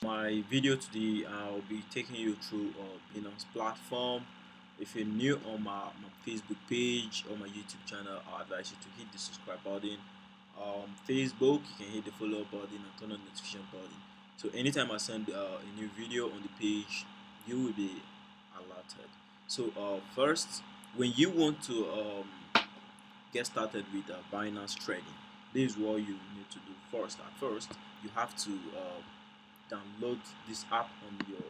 My video today, I'll be taking you through binance platform. If you're new on my Facebook page or my YouTube channel, I advise you to hit the subscribe button. Facebook, you can hit the follow button and turn on the notification button, so anytime I send a new video on the page, you will be alerted. So first, when you want to get started with binance trading, this is what you need to do first. At first, you have to download this app on your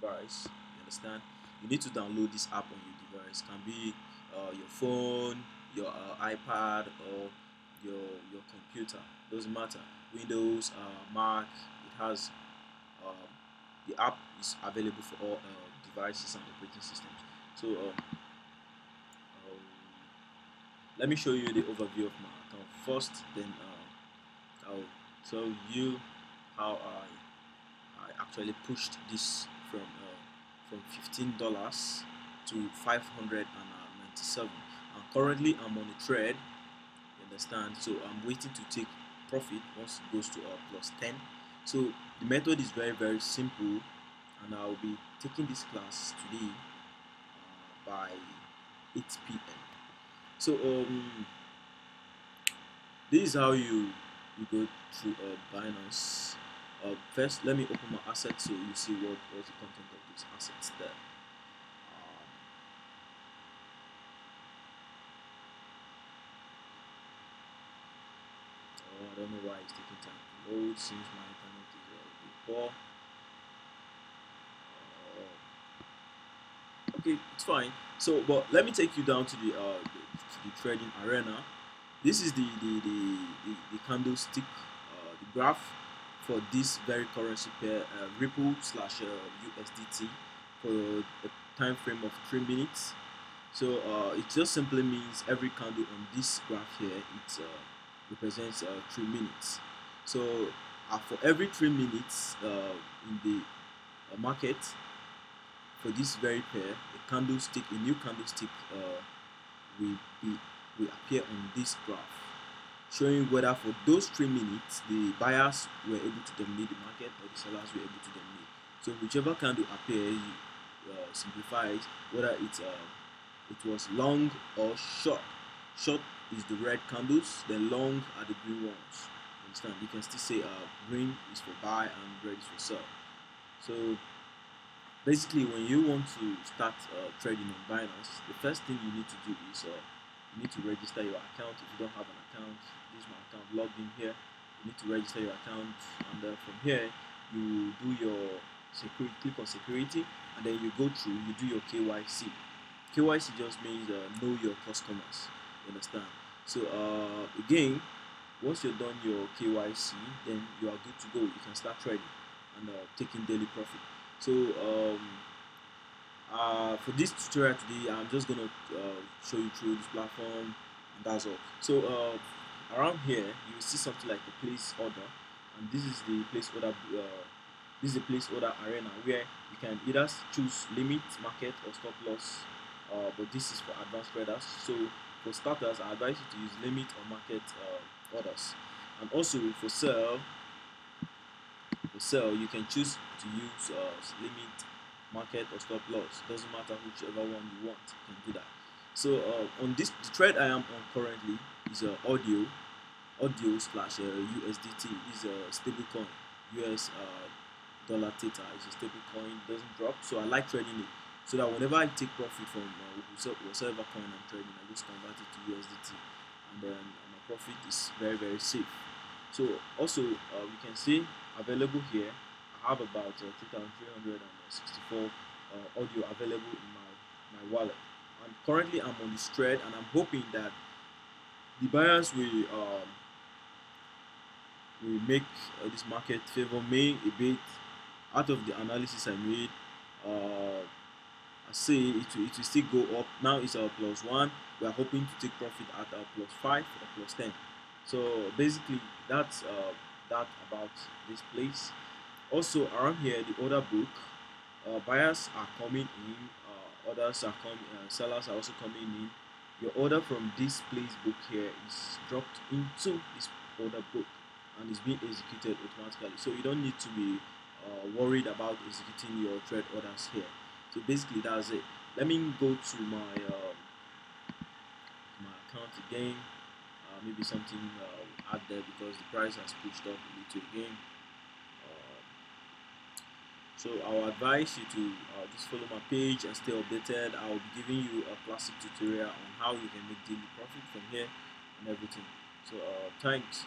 device. You understand? You need to download this app on your device. Can be your phone, your iPad, or your computer. Doesn't matter. Windows, Mac. It has um, the app is available for all devices and operating systems. So let me show you the overview of my account first. Then I'll tell you how I actually pushed this from $15 to 597, and currently I'm on a trade. You understand? So I'm waiting to take profit once it goes to plus 10. So the method is very simple, and I'll be taking this class today by 8 p.m. So this is how you go through Binance. First, let me open my assets so you see what's the content of these assets there. Oh, I don't know why it's taking time to load. Seems my internet is a bit poor. Okay, it's fine. So, but let me take you down to the trading arena. This is the candlestick, the graph for this very currency pair, Ripple slash USDT, for a time frame of 3 minutes. So it just simply means every candle on this graph here, it represents 3 minutes. So for every 3 minutes in the market, for this very pair, a new candlestick will be will appear on this graph, showing whether for those 3 minutes the buyers were able to dominate the market or the sellers were able to dominate. So whichever candle appears simplifies whether it was long or short. Short is the red candles, then long are the green ones. Understand? You can still say green is for buy and red is for sell. So basically, when you want to start trading on Binance, the first thing you need to do is you need to register your account. If you don't have an account, this is my account logged in here. You need to register your account, and from here you do your security. Click on security, and then you go through. You do your KYC. KYC just means know your customers. You understand? So again, once you're done your KYC, then you are good to go. You can start trading and taking daily profit. So for this tutorial today, I'm just gonna show you through this platform, and that's all. So around here, you will see something like a place order, and this is the place order. This is the place order arena where you can either choose limit, market, or stop loss. But this is for advanced traders. So for starters, I advise you to use limit or market orders, and also for sell, you can choose to use limit, market, or stop loss. Doesn't matter whichever one you want, you can do that. So on this, the trade I am on currently is audio slash USDT. Is a stable coin. US dollar theta is a stable coin, doesn't drop. So I like trading it, so that whenever I take profit from whatever coin I'm trading, I just convert it to USDT, and then my profit is very safe. So also you can see available here, I have about 3,364 audio available in my wallet, and currently I'm on this trade, and I'm hoping that the buyers will make this market favor me a bit. Out of the analysis I made, I say it will still go up. Now it's our +1. We are hoping to take profit at our +5 or +10. So basically, that's that about this place. Also around here, the order book, buyers are coming in, others are coming, sellers are also coming in. Your order from this place book here is dropped into this order book, and it's being executed automatically. So you don't need to be worried about executing your trade orders here. So basically that's it. Let me go to my account again. Maybe something add there because the price has pushed up a little again. So I will advise you to just follow my page and stay updated. I will be giving you a classic tutorial on how you can make daily profit from here and everything. So thanks.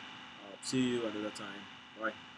See you another time. Bye.